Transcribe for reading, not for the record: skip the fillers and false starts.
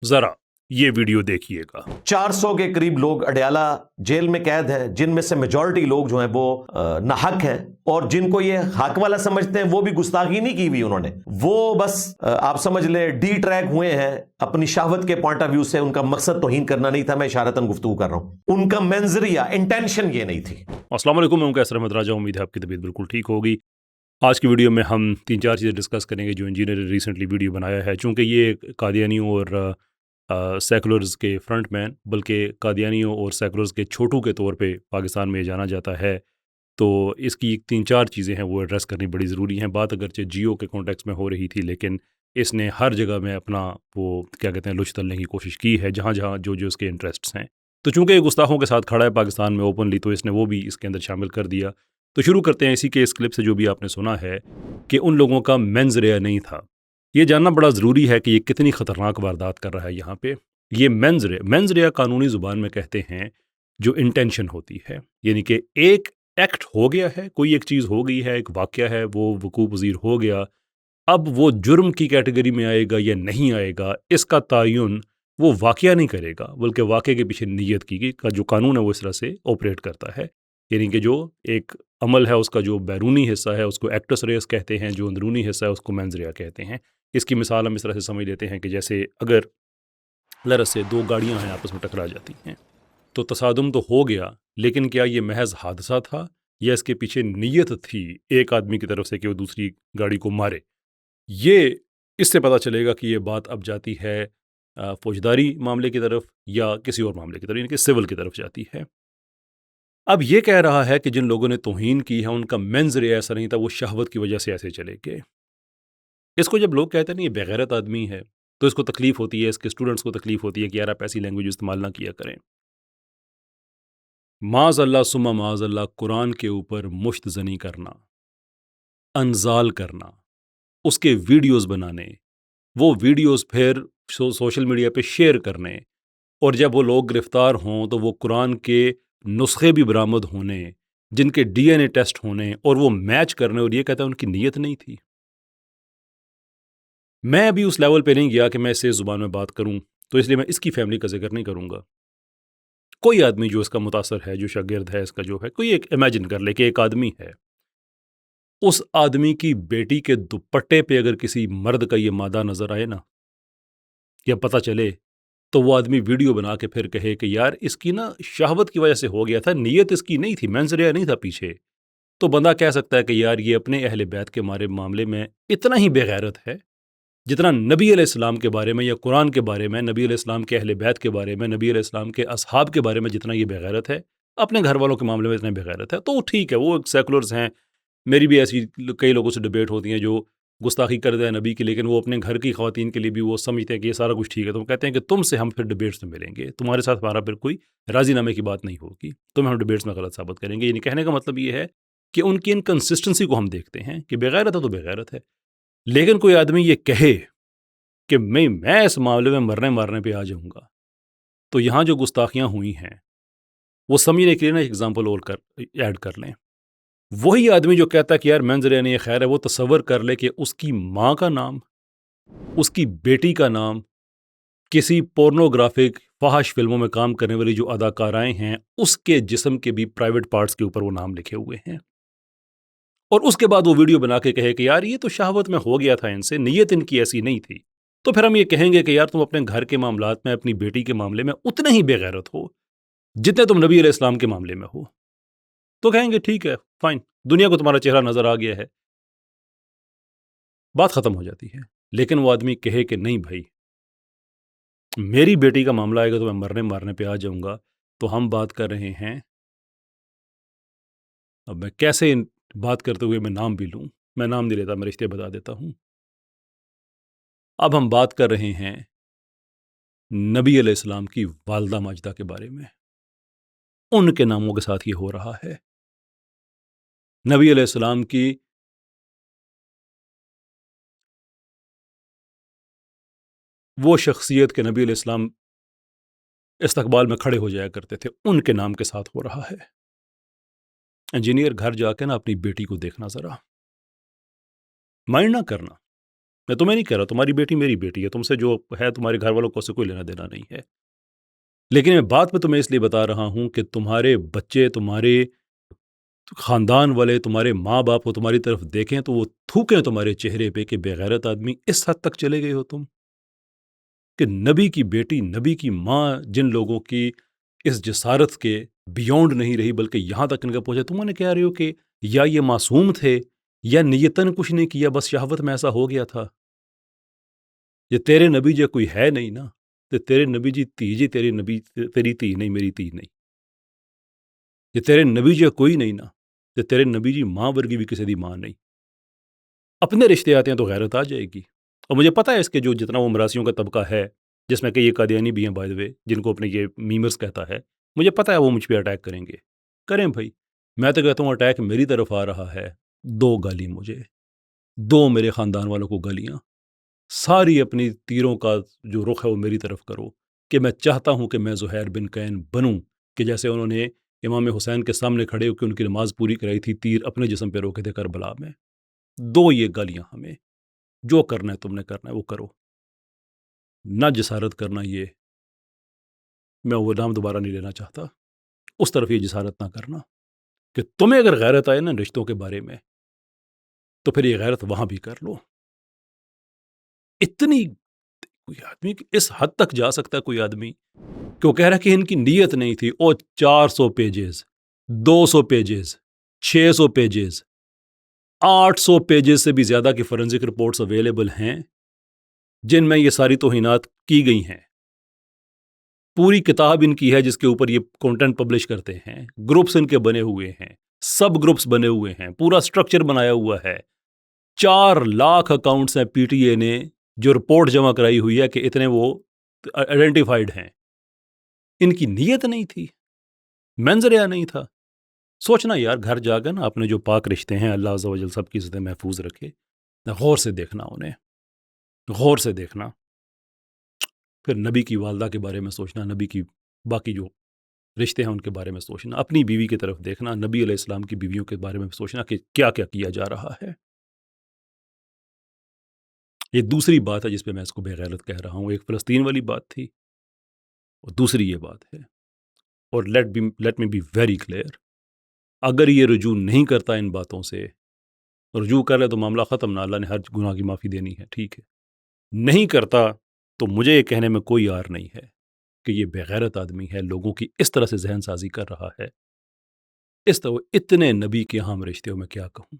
ذرا یہ ویڈیو دیکھیے گا۔ 400 کے قریب لوگ اڈیالہ جیل میں قید ہیں، جن میں سے میجورٹی لوگ جو ہیں وہ ناحق ہیں، اور جن کو یہ حق والا سمجھتے ہیں وہ بھی گستاخی نہیں کی ہوئی انہوں نے، وہ بس آپ سمجھ لیں ڈی ٹریک ہوئے ہیں اپنی شہوت کے پوائنٹ آف ویو سے۔ ان کا مقصد توہین کرنا نہیں تھا، میں اشارتاً گفتگو کر رہا ہوں، ان کا منظریہ انٹینشن یہ نہیں تھی۔ السلام علیکم، میں ہوں کیسر احمد راجہ، امید ہے آپ کی طبیعت بالکل ٹھیک ہوگی۔ آج کی ویڈیو میں ہم 3-4 چیزیں ڈسکس کریں گے جو انجینئر نے ریسنٹلی ویڈیو بنایا ہے۔ چونکہ یہ قادیانیوں اور سیکولرز کے فرنٹ مین، بلکہ قادیانیوں اور سیکولرز کے چھوٹو کے طور پہ پاکستان میں جانا جاتا ہے، تو اس کی 3-4 چیزیں ہیں وہ ایڈریس کرنی بڑی ضروری ہیں۔ بات اگرچہ جیو کے کانٹیکس میں ہو رہی تھی، لیکن اس نے ہر جگہ میں اپنا وہ کیا کہتے ہیں لچ تلنے کی کوشش کی ہے، جہاں جہاں جو اس کے انٹرسٹس ہیں۔ تو چونکہ یہ گستاخوں کے ساتھ کھڑا ہے پاکستان میں اوپنلی، تو اس نے وہ بھی اس کے اندر شامل کر دیا۔ تو شروع کرتے ہیں اسی کے اس کلپ سے جو بھی آپ نے سنا ہے کہ ان لوگوں کا مینز ریا نہیں تھا۔ یہ جاننا بڑا ضروری ہے کہ یہ کتنی خطرناک واردات کر رہا ہے یہاں پہ۔ یہ مینز ریا قانونی زبان میں کہتے ہیں جو انٹینشن ہوتی ہے، یعنی کہ ایک ایکٹ ہو گیا ہے، کوئی ایک چیز ہو گئی ہے، ایک واقعہ ہے، وہ وقوع پذیر ہو گیا، اب وہ جرم کی کیٹیگری میں آئے گا یا نہیں آئے گا، اس کا تعین وہ واقعہ نہیں کرے گا، بلکہ واقعے کے پیچھے نیت کی کا جو قانون ہے وہ اس طرح سے آپریٹ کرتا ہے۔ یعنی کہ جو ایک عمل ہے اس کا جو بیرونی حصہ ہے اس کو ایکٹس ریس کہتے ہیں، جو اندرونی حصہ ہے اس کو مینز ریا کہتے ہیں۔ اس کی مثال ہم اس طرح سے سمجھ لیتے ہیں کہ جیسے اگر لرز سے 2 گاڑیاں ہیں آپس میں ٹکرا جاتی ہیں، تو تصادم تو ہو گیا، لیکن کیا یہ محض حادثہ تھا یا اس کے پیچھے نیت تھی ایک آدمی کی طرف سے کہ وہ دوسری گاڑی کو مارے؟ یہ اس سے پتہ چلے گا کہ یہ بات اب جاتی ہے فوجداری معاملے کی طرف یا کسی اور معاملے کی طرف، یعنی کہ سول کی طرف جاتی ہے۔ اب یہ کہہ رہا ہے کہ جن لوگوں نے توہین کی ہے ان کا مینز ریا ایسا نہیں تھا، وہ شہوت کی وجہ سے ایسے چلے گئے۔ اس کو جب لوگ کہتے ہیں نا یہ بغیرت آدمی ہے، تو اس کو تکلیف ہوتی ہے، اس کے اسٹوڈنٹس کو تکلیف ہوتی ہے کہ یار آپ ایسی لینگویج استعمال نہ کیا کریں۔ معاذ اللہ ثم معاذ اللہ، قرآن کے اوپر مشت زنی کرنا، انزال کرنا، اس کے ویڈیوز بنانے، وہ ویڈیوز پھر سوشل میڈیا پہ شیئر کرنے، اور جب وہ لوگ گرفتار ہوں تو وہ قرآن کے نسخے بھی برآمد ہونے، جن کے ڈی این اے ٹیسٹ ہونے اور وہ میچ کرنے، اور یہ کہتا ہے ان کی نیت نہیں تھی۔ میں ابھی اس لیول پہ نہیں گیا کہ میں اس سے زبان میں بات کروں، تو اس لیے میں اس کی فیملی کا ذکر نہیں کروں گا۔ کوئی آدمی جو اس کا متاثر ہے، جو شاگرد ہے اس کا، جو ہے کوئی ایک امیجن کر لے کہ ایک آدمی ہے، اس آدمی کی بیٹی کے دوپٹے پہ اگر کسی مرد کا یہ مادہ نظر آئے نا، یا پتہ چلے، تو وہ آدمی ویڈیو بنا کے پھر کہے کہ یار اس کی نا شہوت کی وجہ سے ہو گیا تھا، نیت اس کی نہیں تھی، مینز ریا نہیں تھا پیچھے، تو بندہ کہہ سکتا ہے کہ یار یہ اپنے اہل بیت کے معاملے میں اتنا ہی بے غیرت ہے جتنا نبی علیہ السلام کے بارے میں یا قرآن کے بارے میں، نبی علیہ السلام کے اہل بیت کے بارے میں، نبی علیہ السلام کے اصحاب کے بارے میں جتنا یہ بے غیرت ہے، اپنے گھر والوں کے معاملے میں اتنا بے غیرت ہے۔ تو ٹھیک ہے، وہ سیکولرز ہیں، میری بھی ایسی کئی لوگوں سے ڈبیٹ ہوتی ہیں جو گستاخی کرتے ہیں نبی کی، لیکن وہ اپنے گھر کی خواتین کے لیے بھی وہ سمجھتے ہیں کہ یہ سارا کچھ ٹھیک ہے، تو وہ کہتے ہیں کہ تم سے ہم پھر ڈبیٹس میں ملیں گے، تمہارے ساتھ ہمارا پھر کوئی راضی نامے کی بات نہیں ہوگی، تمہیں ہم ڈبیٹس میں غلط ثابت کریں گے۔ یعنی کہنے کا مطلب یہ ہے کہ ان کی انکنسسٹنسی کو ہم دیکھتے ہیں کہ بغیرت ہے تو بغیرت ہے، لیکن کوئی آدمی یہ کہے کہ میں اس معاملے میں مارنے پہ آ جاؤں گا، تو یہاں جو گستاخیاں ہوئی ہیں وہ سمجھنے کے لیے نا ایک ایگزامپل اور ایڈ کر لیں۔ وہی آدمی جو کہتا ہے کہ یار مینز ریا نہیں خیر ہے، وہ تصور کر لے کہ اس کی ماں کا نام، اس کی بیٹی کا نام، کسی پورنوگرافک فحش فلموں میں کام کرنے والی جو اداکارائیں ہیں اس کے جسم کے بھی پرائیویٹ پارٹس کے اوپر وہ نام لکھے ہوئے ہیں، اور اس کے بعد وہ ویڈیو بنا کے کہے کہ یار یہ تو شہوت میں ہو گیا تھا، ان سے نیت ان کی ایسی نہیں تھی، تو پھر ہم یہ کہیں گے کہ یار تم اپنے گھر کے معاملات میں، اپنی بیٹی کے معاملے میں اتنے ہی بے غیرت ہو جتنے تم نبی علیہ السلام کے معاملے میں ہو، تو کہیں گے ٹھیک ہے فائن، دنیا کو تمہارا چہرہ نظر آ گیا ہے، بات ختم ہو جاتی ہے۔ لیکن وہ آدمی کہے کہ نہیں بھائی، میری بیٹی کا معاملہ آئے گا تو میں مارنے پہ آ جاؤں گا، تو ہم بات کر رہے ہیں، اب میں کیسے بات کرتے ہوئے میں نام بھی لوں، میں نام نہیں لیتا، میں رشتے بتا دیتا ہوں۔ اب ہم بات کر رہے ہیں نبی علیہ السلام کی والدہ ماجدہ کے بارے میں، ان کے ناموں کے ساتھ یہ ہو رہا ہے۔ نبی علیہ السلام کی وہ شخصیت کے نبی علیہ السلام استقبال میں کھڑے ہو جایا کرتے تھے، ان کے نام کے ساتھ ہو رہا ہے۔ انجینئر گھر جا کے نا اپنی بیٹی کو دیکھنا، ذرا مائنڈ نہ کرنا، میں تمہیں نہیں کہہ رہا، تمہاری بیٹی میری بیٹی ہے، تم سے جو ہے تمہارے گھر والوں کو اس سے کوئی لینا دینا نہیں ہے، لیکن میں بات میں تمہیں اس لیے بتا رہا ہوں کہ تمہارے بچے، تمہارے خاندان والے، تمہارے ماں باپ کو تمہاری طرف دیکھیں تو وہ تھوکیں تمہارے چہرے پہ کہ بے غیرت آدمی، اس حد تک چلے گئے ہو تم کہ نبی کی بیٹی، نبی کی ماں جن لوگوں کی اس جسارت کے بیونڈ نہیں رہی بلکہ یہاں تک ان کا پہنچا، تم انہیں کہہ رہے ہو کہ یا یہ معصوم تھے یا نیتن کچھ نہیں کیا، بس شہوت میں ایسا ہو گیا تھا۔ یہ تیرے نبی جی کوئی ہے نہیں نا، تو تیرے نبی جی تھی جی، تیری نبی تیری تھی نہیں، میری تھی نہیں، یہ تیرے نبی جی کوئی نہیں نا، تو تیرے نبی جی ماں ورگی بھی کسی دی ماں نہیں۔ اپنے رشتے آتے ہیں تو غیرت آ جائے گی، اور مجھے پتہ ہے اس کے جو جتنا وہ مراسیوں کا طبقہ ہے جس میں کہ یہ قادیانی بھی ہیں بائی دا وے، جن کو اپنے یہ میمرز کہتا ہے، مجھے پتہ ہے وہ مجھ پہ اٹیک کریں گے، کریں بھائی، میں تو کہتا ہوں اٹیک میری طرف آ رہا ہے، 2 گالی مجھے، 2 میرے خاندان والوں کو گالیاں، ساری اپنی تیروں کا جو رخ ہے وہ میری طرف کرو، کہ میں چاہتا ہوں کہ میں زہیر بن کین بنوں، کہ جیسے انہوں نے امام حسین کے سامنے کھڑے ہو کے ان کی نماز پوری کرائی تھی، تیر اپنے جسم پہ روکے تھے کربلا میں، 2 یہ گالیاں ہمیں، جو کرنا ہے تم نے کرنا ہے وہ کرو، نہ جسارت کرنا، یہ میں وہ نام دوبارہ نہیں لینا چاہتا، اس طرف یہ جسارت نہ کرنا کہ تمہیں اگر غیرت آئے نا رشتوں کے بارے میں تو پھر یہ غیرت وہاں بھی کر لو۔ اتنی کوئی آدمی اس حد تک جا سکتا ہے کوئی آدمی کہ وہ کہہ رہا ہے کہ ان کی نیت نہیں تھی، او 400 پیجز، 200 پیجز، 600 پیجز، 800 پیجز سے بھی زیادہ کی فورنزک رپورٹس اویلیبل ہیں جن میں یہ ساری توہینات کی گئی ہیں، پوری کتاب ان کی ہے جس کے اوپر یہ کنٹینٹ پبلش کرتے ہیں، گروپس ان کے بنے ہوئے ہیں، سب گروپس بنے ہوئے ہیں، پورا سٹرکچر بنایا ہوا ہے، 4 لاکھ اکاؤنٹس ہیں پی ٹی اے نے جو رپورٹ جمع کرائی ہوئی ہے کہ اتنے وہ آئیڈینٹیفائڈ ہیں، ان کی نیت نہیں تھی، منظریہ نہیں تھا۔ سوچنا یار، گھر جا کر نا اپنے جو پاک رشتے ہیں، اللہ عز و جل سب کی عزتیں محفوظ رکھے، غور سے دیکھنا انہیں، غور سے دیکھنا، پھر نبی کی والدہ کے بارے میں سوچنا، نبی کی باقی جو رشتے ہیں ان کے بارے میں سوچنا، اپنی بیوی کی طرف دیکھنا، نبی علیہ السلام کی بیویوں کے بارے میں سوچنا کہ کیا کیا کیا جا رہا ہے۔ یہ دوسری بات ہے جس پہ میں اس کو بے غیرت کہہ رہا ہوں، ایک فلسطین والی بات تھی اور دوسری یہ بات ہے، اور let me be very clear, اگر یہ رجوع نہیں کرتا ان باتوں سے، رجوع کر لے تو معاملہ ختم، نہ، اللہ نے ہر گناہ کی معافی دینی ہے، ٹھیک ہے، نہیں کرتا تو مجھے یہ کہنے میں کوئی عار نہیں ہے کہ یہ بے غیرت آدمی ہے، لوگوں کی اس طرح سے ذہن سازی کر رہا ہے، اس طرح اتنے نبی کے ہم رشتے ہو، میں کیا کہوں۔